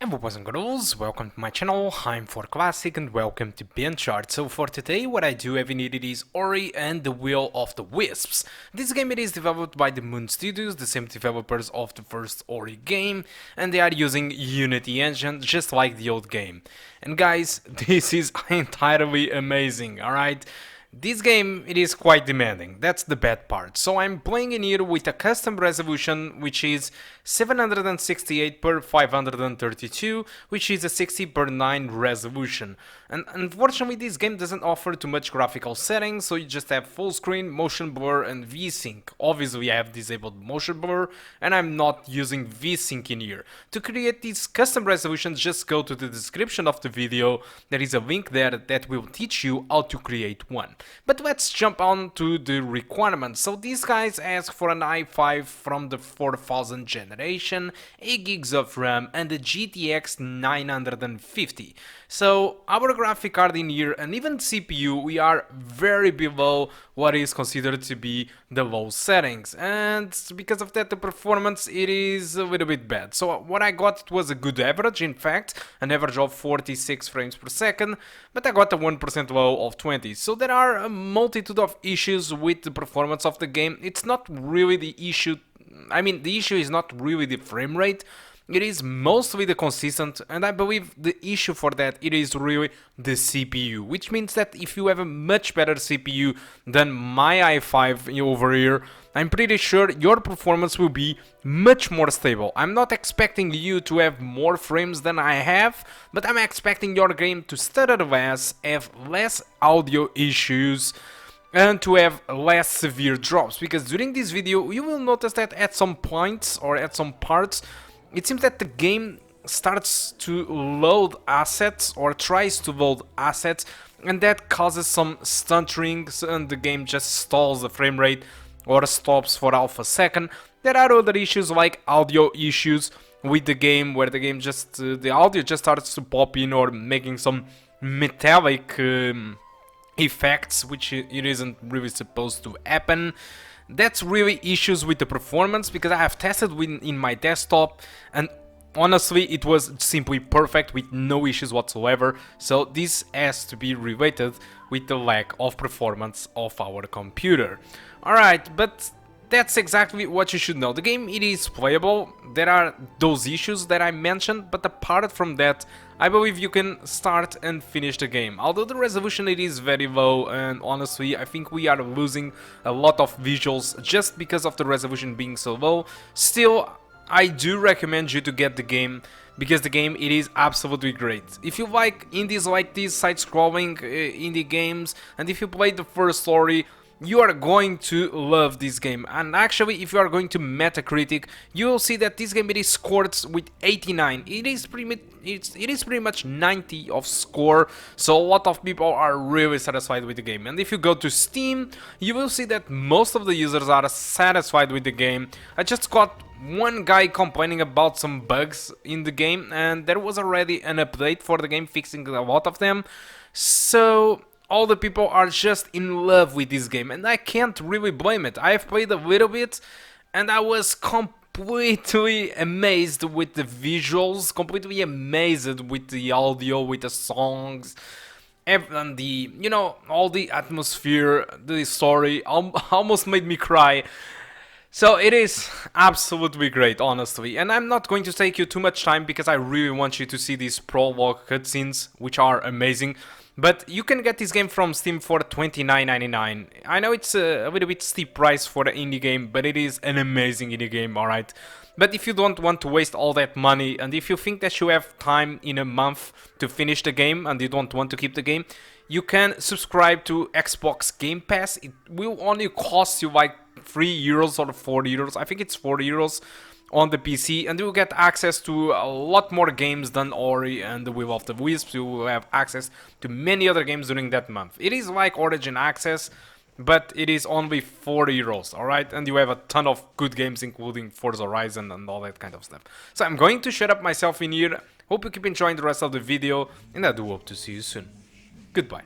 And boys and girls, welcome to my channel. I'm ForClassic and welcome to BenchART. So for today, what I do have needed is Ori and the Will of the Wisps. This game it is developed by the Moon Studios, the same developers of the first Ori game, and they are using Unity engine just like the old game. And guys, this is entirely amazing, alright? This game, it is quite demanding, that's the bad part. So I'm playing in here with a custom resolution which is 768 per 532, which is a 60 per 9 resolution. And unfortunately this game doesn't offer too much graphical settings, so you just have full screen, motion blur and VSync. Obviously I have disabled motion blur and I'm not using VSync in here. To create these custom resolutions, just go to the description of the video, there is a link there that will teach you how to create one. But let's jump on to the requirements. So these guys ask for an i5 from the 4000 generation, 8 gigs of RAM and a GTX 950. So our graphic card in here and even CPU, we are very below what is considered to be the low settings, and because of that the performance it is a little bit bad. So what I got was a good average, in fact an average of 46 frames per second, but I got a 1% low of 20. So there are a multitude of issues with the performance of the game. It's not really the issue, the issue is not really the frame rate. It is mostly the consistent, and I believe the issue for that it is really the CPU, which means that if you have a much better CPU than my i5 over here, I'm pretty sure your performance will be much more stable. I'm not expecting you to have more frames than I have, but I'm expecting your game to stutter less, have less audio issues, and to have less severe drops, because during this video you will notice that at some points or at some parts it seems that the game starts to load assets or tries to load assets, and that causes some stuttering and the game just stalls the frame rate or stops for half a second. There are other issues like audio issues with the game, where the game just the audio just starts to pop in or making some metallic effects, which it isn't really supposed to happen. That's really issues with the performance, because I have tested in my desktop and honestly it was simply perfect with no issues whatsoever. So this has to be related with the lack of performance of our computer. Alright, but that's exactly what you should know. The game, it is playable. There are those issues that I mentioned, but apart from that, I believe you can start and finish the game. Although the resolution it is very low, and honestly I think we are losing a lot of visuals just because of the resolution being so low. Still, I do recommend you to get the game, because the game it is absolutely great. If you like indies like this, side-scrolling indie games, and if you play the first story, you are going to love this game. And actually, if you are going to Metacritic, you will see that this game it is scored with 89. It is pretty much 90 of score, so a lot of people are really satisfied with the game. And if you go to Steam, you will see that most of the users are satisfied with the game. I just got one guy complaining about some bugs in the game, and there was already an update for the game fixing a lot of them. So all the people are just in love with this game, and I can't really blame it. I have played a little bit and I was completely amazed with the visuals, completely amazed with the audio, with the songs, and the, all the atmosphere, the story almost made me cry. So it is absolutely great, honestly, and I'm not going to take you too much time because I really want you to see these prologue cutscenes, which are amazing. But you can get this game from Steam for $29.99. I know it's a little bit steep price for the indie game, but it is an amazing indie game, alright? But if you don't want to waste all that money, and if you think that you have time in a month to finish the game and you don't want to keep the game, you can subscribe to Xbox Game Pass. It will only cost you like €3 or €4. I think it's €4 on the PC, and you will get access to a lot more games than Ori and the Will of the Wisps. You will have access to many other games during that month. It is like Origin Access, but it is only €4, alright? And you have a ton of good games, including Forza Horizon and all that kind of stuff. So I'm going to shut up myself in here. Hope you keep enjoying the rest of the video, and I do hope to see you soon. Goodbye.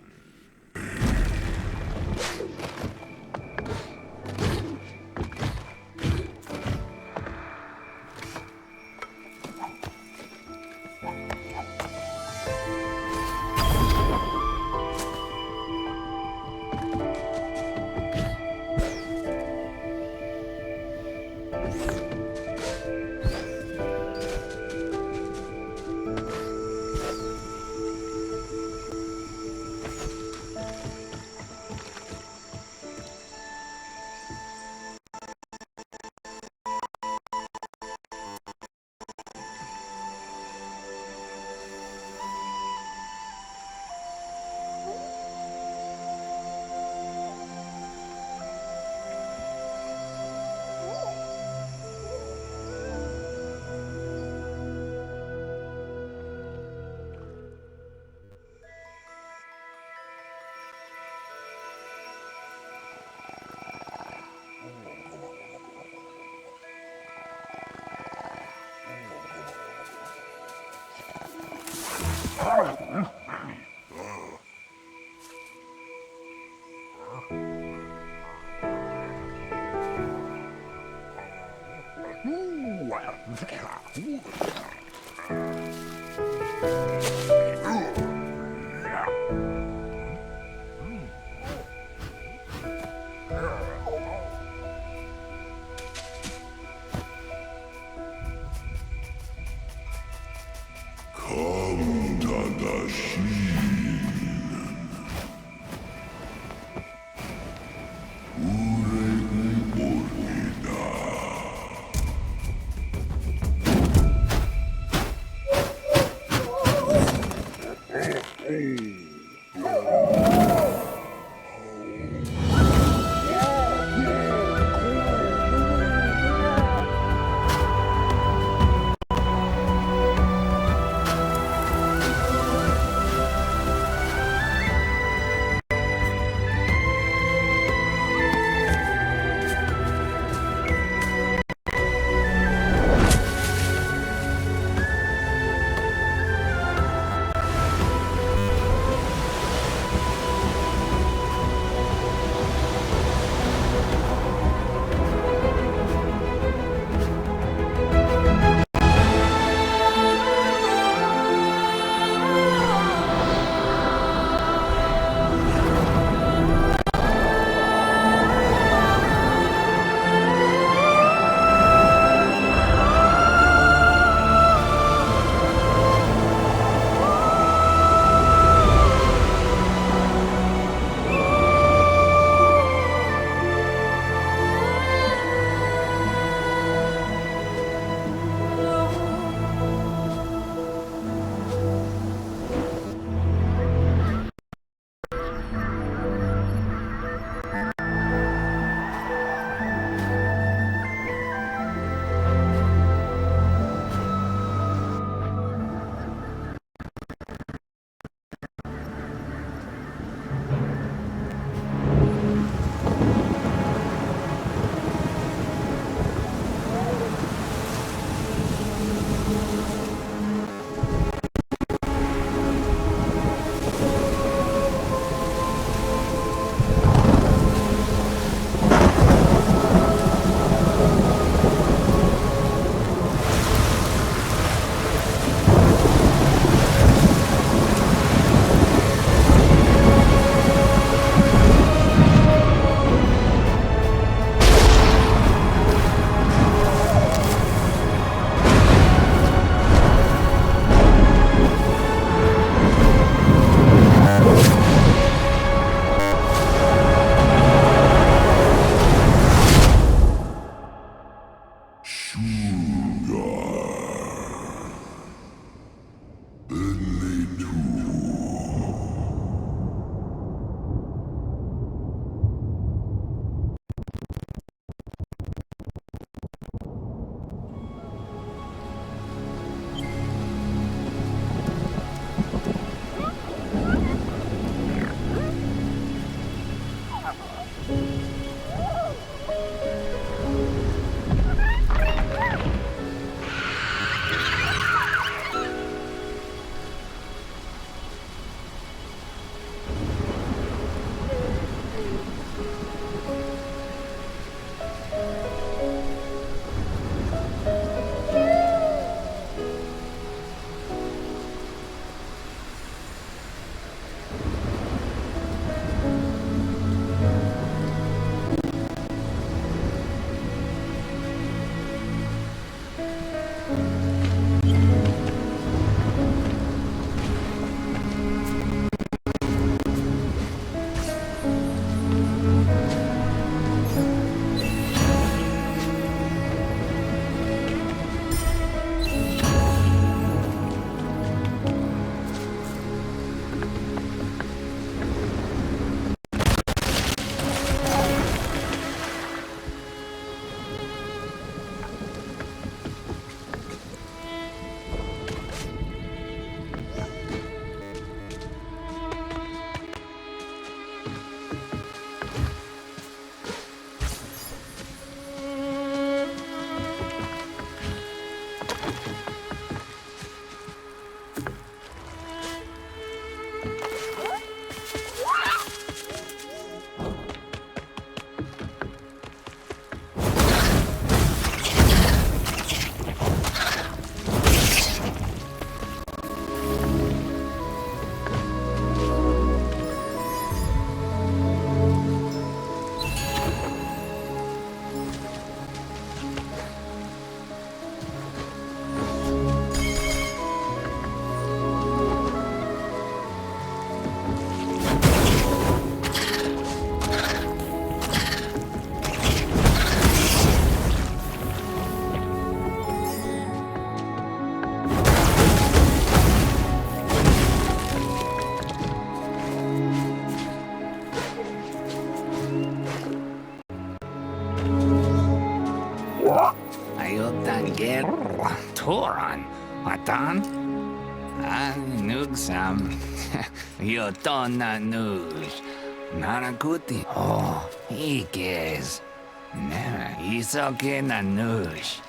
Toran, Atan? Nugsam. Yotona Nuj. Narakuti. Oh, Ikes. Na, Isoke Nanush.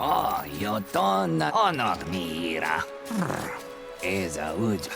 Oh, Yotona Onok Mira. Eza Uj.